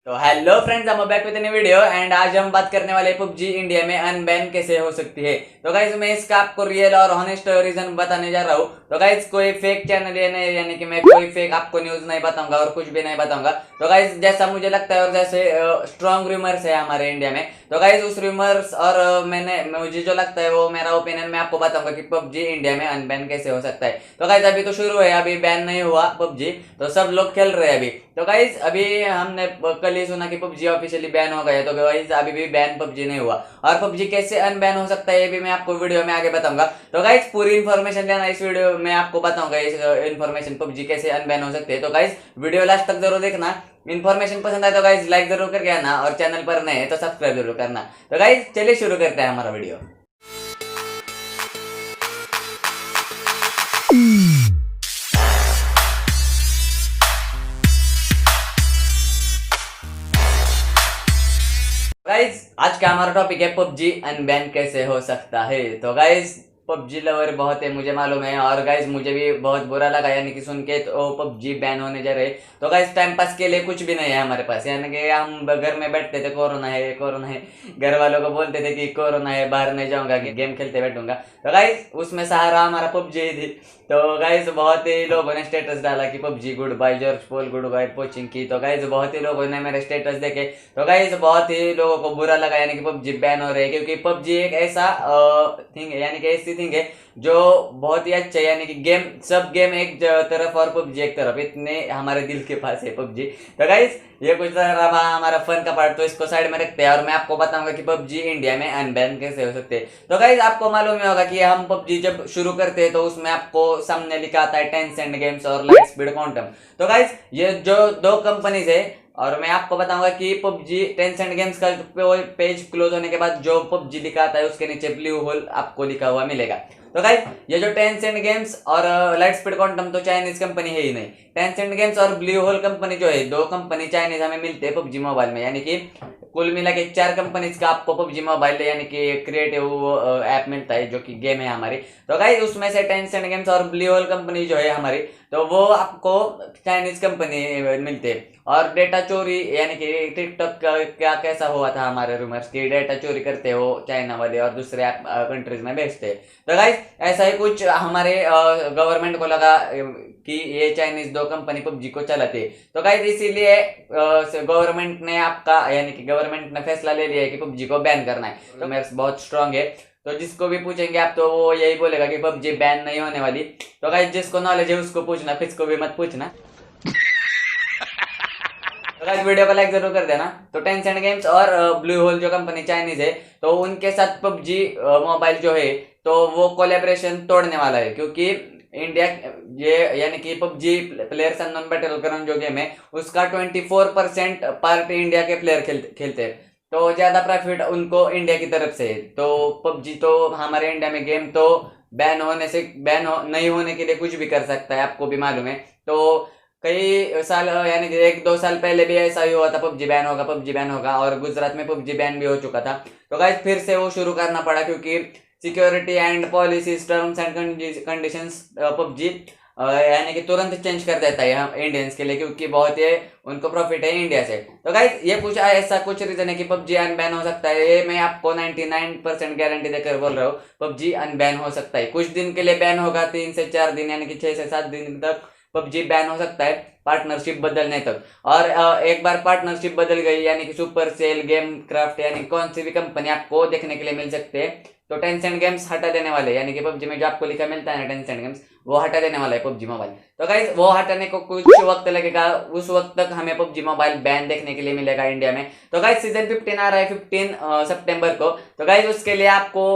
तो hello friends, हम back with new video and आज हम बात करने वाले पबजी इंडिया में अनबैन कैसे हो सकती है। तो गाइज मैं इसका आपको रियल और हॉनेस्ट रीजन बताने जा रहा हूँ। तो गाइज कोई फेक चैनल यानी कि मैं कोई फेक आपको न्यूज नहीं बताऊंगा और कुछ भी नहीं बताऊंगा। तो गाइज जैसा मुझे लगता है और जैसे स्ट्रॉन्ग रूमर्स है हमारे इंडिया में, तो गाइज उस रूमर्स और मुझे जो लगता है वो मेरा ओपिनियन मैं आपको बताऊंगा कि पबजी इंडिया में अनबैन कैसे हो सकता है। तो गाइज अभी तो शुरू है, अभी बैन नहीं हुआ पबजी, तो सब लोग खेल रहे हैं अभी। तो गाइज अभी हमने कल ही सुना कि पबजी ऑफिशियली बैन हो गया, तो गाइज अभी भी बैन पबजी नहीं हुआ। और पबजी कैसे अनबैन हो सकता है ये भी मैं आपको वीडियो में आगे बताऊंगा। तो गाइज पूरी इन्फॉर्मेशन लेना इस वीडियो में आपको बताऊंगा, इस इन्फॉर्मेशन पबजी कैसे अनबैन हो सकते हैं। तो गाइज वीडियो लास्ट तक जरूर देखना। इन्फॉर्मेशन पसंद आए तो गाइज लाइक जरूर करके आना और चैनल पर नए तो सब्सक्राइब जरूर करना। तो गाइज चलिए शुरू करते हैं हमारा वीडियो। गाइज आज का हमारा टॉपिक है पबजी अनबैन कैसे हो सकता है। तो गाइज पबजी लवर बहुत है मुझे मालूम है, और गाइज मुझे भी बहुत बुरा लगा यानी कि सुन के तो पबजी बैन होने जा रहे। तो गाइज टाइम पास के लिए कुछ भी नहीं है हमारे पास, यानी कि हम घर में बैठते थे, कोरोना है कोरोना है, घर वालों को बोलते थे कि कोरोना है बाहर नहीं जाऊंगा कि गेम खेलते बैठूंगा। तो गाइज उसमें सहारा हमारा पबजी ही थी। तो गाइज बहुत ही लोगों ने स्टेटस डाला कि PUBG good bye, George Paul good bye coaching की। तो गाइज बहुत ही लोगों ने मेरे स्टेटस देखे, तो गाइज बहुत ही लोगों को बुरा लगा यानी कि पबजी बैन हो रही है, क्योंकि पबजी एक ऐसा थिंग है यानी कि ऐसी थिंग है जो बहुत ही अच्छा है, यानी कि गेम सब गेम एक तरफ और पबजी एक तरफ, इतने हमारे दिल के पास है पबजी। तो गाइज ये कुछ रहा हमारा फन का पार्ट, तो इसको साइड में रखते हैं और मैं आपको बताऊंगा कि पबजी इंडिया में अनबैन कैसे हो सकते हैं। तो गाइज आपको मालूम ही होगा कि हम पबजी जब शुरू करते हैं तो उसमें आपको सामने लिखा आता है टेंसेंट गेम्स और लाइट स्पीड क्वांटम। तो गाइज ये जो दो कंपनीज है, और मैं आपको बताऊंगा कि पबजी टेंसेंट गेम्स का पेज क्लोज होने के बाद जो पबजी लिखा आता है उसके नीचे ब्लू होल आपको लिखा हुआ मिलेगा। तो गाइस ये जो टेंसेंट गेम्स और लाइट स्पीड क्वांटम तो चाइनीज कंपनी है ही नहीं। टेंसेंट गेम्स और ब्लू होल कंपनी जो है, दो कंपनी चाइनीज हमें मिलते हैं पबजी मोबाइल में, यानी कि कुल मिला के चार कंपनीज का आपको पबजी मोबाइल यानी कि क्रिएटिव ऐप मिलता है जो कि गेम है हमारी। तो गाइस उसमें से टेंसेंट गेम्स और ब्लू होल कंपनी जो है हमारी, तो वो आपको चाइनीज कंपनी मिलते हैं। और डेटा चोरी यानी कि टिकटॉक का क्या कैसा हुआ था हमारे रूमर्स की डेटा चोरी करते हो चाइना वाले और दूसरे कंट्रीज में भेजते हैं। तो गाइस ऐसा ही कुछ हमारे गवर्नमेंट को लगा कि ये चाइनीज दो कंपनी पबजी को चलाते। तो गाइस इसीलिए गवर्नमेंट ने आपका यानी कि गवर्नमेंट ने फैसला ले लिया है कि पबजी को बैन करना है। तो मेरे बहुत स्ट्रांग है, तो जिसको भी पूछेंगे आप तो वो यही बोलेगा कि पबजी बैन नहीं होने वाली। तो गाइस जिसको नॉलेज है उसको पूछना, किसको भी मत पूछना। तो गाइस वीडियो को लाइक जरूर कर देना। तो टेंसेंट गेम्स और ब्लू होल जो कंपनी चाइनीज है, तो उनके साथ पबजी मोबाइल जो है तो वो कोलेब्रेशन तोड़ने वाला है, क्योंकि इंडिया ये यानी कि PUBG players unknown battle ground जो गेम है उसका 24% पार्ट इंडिया के प्लेयर खेलते हैं। तो ज्यादा प्रॉफिट उनको इंडिया की तरफ से है। तो पबजी तो हमारे इंडिया में गेम तो बैन होने से नहीं होने के लिए कुछ भी कर सकता है, आपको भी मालूम है। तो कई साल यानी कि 1-2 साल पहले भी ऐसा ही हुआ था, पबजी बैन होगा पबजी बैन होगा, और गुजरात में पबजी बैन भी हो चुका था। तो गाइस फिर से वो शुरू करना पड़ा, क्योंकि security and policies terms and conditions PUBG यानी कि तुरंत चेंज कर देता है हम इंडियंस के लिए, क्योंकि बहुत ही उनको प्रॉफिट है इंडिया से। तो गाइस ये कुछ ऐसा कुछ रीजन है कि पबजी अनबैन हो सकता है, ये मैं आपको 99% गारंटी देकर बोल रहा हूँ। पबजी अनबैन हो सकता है, कुछ दिन के लिए बैन होगा, 3 से 4 दिन यानी कि 6 से 7 दिन तक पबजी बैन हो सकता है पार्टनरशिप बदलने तक। और एक बार पार्टनरशिप बदल गई यानी कि सुपर सेल गेम क्राफ्ट यानी कौन सी भी कंपनी आपको देखने के लिए मिल सकते हैं, तो टेंसेंट गेम्स हटा देने वाले, यानी कि पबजी में जो आपको लिखा मिलता है ना टेंसेंट गेम्स, वो हटा देने वाला है पबजी मोबाइल। तो गाइस वो हटाने को कुछ वक्त लगेगा, उस वक्त तक हमें पबजी मोबाइल बैन देखने के लिए मिलेगा इंडिया में। तो गाइस सीजन 15 आ रहा है 15 सितंबर को। तो गाइस उसके लिए आपको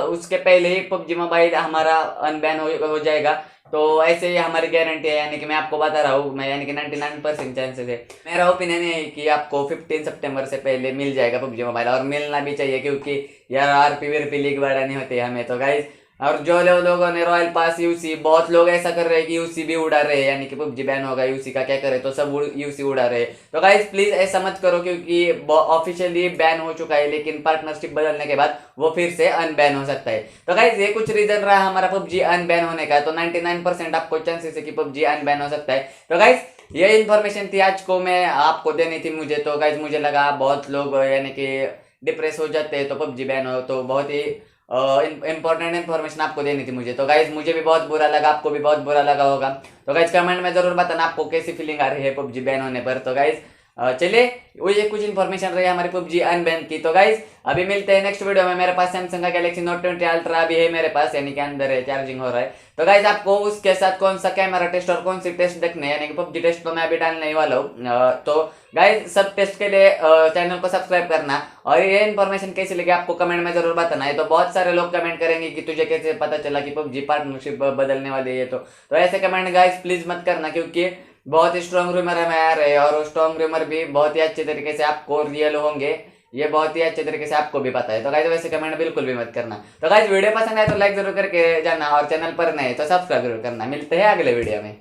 उसके पहले ही पबजी मोबाइल हमारा अनबैन हो जाएगा। तो ऐसे ही हमारी गारंटी है, यानी कि मैं आपको बता रहा हूँ, मैं यानी कि 99% चांसेस है। मेरा ओपिनियन है कि आपको 15 सितंबर से पहले मिल जाएगा पबजी मोबाइल, और मिलना भी चाहिए, क्योंकि यार आरपी वीरपी लीग बढ़ानी होती है हमें। तो गाइस और जो लोगों ने रॉयल पास यूसी, बहुत लोग ऐसा कर रहे हैं कि यूसी भी उड़ा रहे हैं, यानी कि पबजी बैन होगा यूसी का क्या करे, तो सब यूसी उड़ा रहे हैं। तो गाइस प्लीज ऐसा मत करो, क्योंकि ऑफिशियली बैन हो चुका है, लेकिन पार्टनरशिप बदलने के बाद वो फिर से अनबैन हो सकता है। तो गाइस ये कुछ रीजन रहा हमारा पबजी अनबैन होने का। तो 99% आपको चांसेस है कि पबजी अनबैन हो सकता है। तो गाइस ये इन्फॉर्मेशन थी आज को मैं आपको देनी थी मुझे। तो गाइज मुझे लगा बहुत लोग यानी कि डिप्रेस हो जाते हैं तो पबजी बैन हो, तो बहुत ही इंपॉर्टेंट इन्फॉर्मेशन आपको देनी थी मुझे। तो गाइज मुझे भी बहुत बुरा लगा, आपको भी बहुत बुरा लगा होगा। तो गाइज कमेंट में जरूर बताना आपको कैसी फीलिंग आ रही है पबजी बैन होने पर। तो गाइज चलिए वो ये कुछ इन्फॉर्मेशन रही हमारी पबजी अनबैन की। तो गाइज अभी मिलते हैं नेक्स्ट वीडियो में। मेरे पास सैमसंग का गैलेक्सी नोट 20 अल्ट्रा भी है मेरे पास, यानी कि अंदर है, चार्जिंग हो रहा है। तो गाइज आपको उसके साथ कौन सा कैमरा टेस्ट और कौन सी टेस्ट देखने हैं, यानी कि पबजी टेस्ट तो मैं अभी डालने ही वाला हूँ। तो गाइज सब टेस्ट के लिए चैनल को सब्सक्राइब करना, और ये इन्फॉर्मेशन कैसी लगी आपको कमेंट में जरूर बताना है। तो बहुत सारे लोग कमेंट करेंगे कि तुझे कैसे पता चला कि पबजी पार्टनरशिप बदलने वाली है। तो ऐसे कमेंट गाइज प्लीज मत करना, क्योंकि बहुत ही स्ट्रॉन्ग रूमर हमें आ रहे हैं, और वो स्ट्रॉन्ग रूमर भी बहुत ही अच्छे तरीके से आपको रियल होंगे, ये बहुत ही अच्छे तरीके से आपको भी पता है। तो गाइस वैसे कमेंट बिल्कुल भी मत करना। तो गाइस वीडियो पसंद आए तो लाइक जरूर करके जाना, और चैनल पर नए तो सब्सक्राइब जरूर करना। मिलते हैं अगले वीडियो में।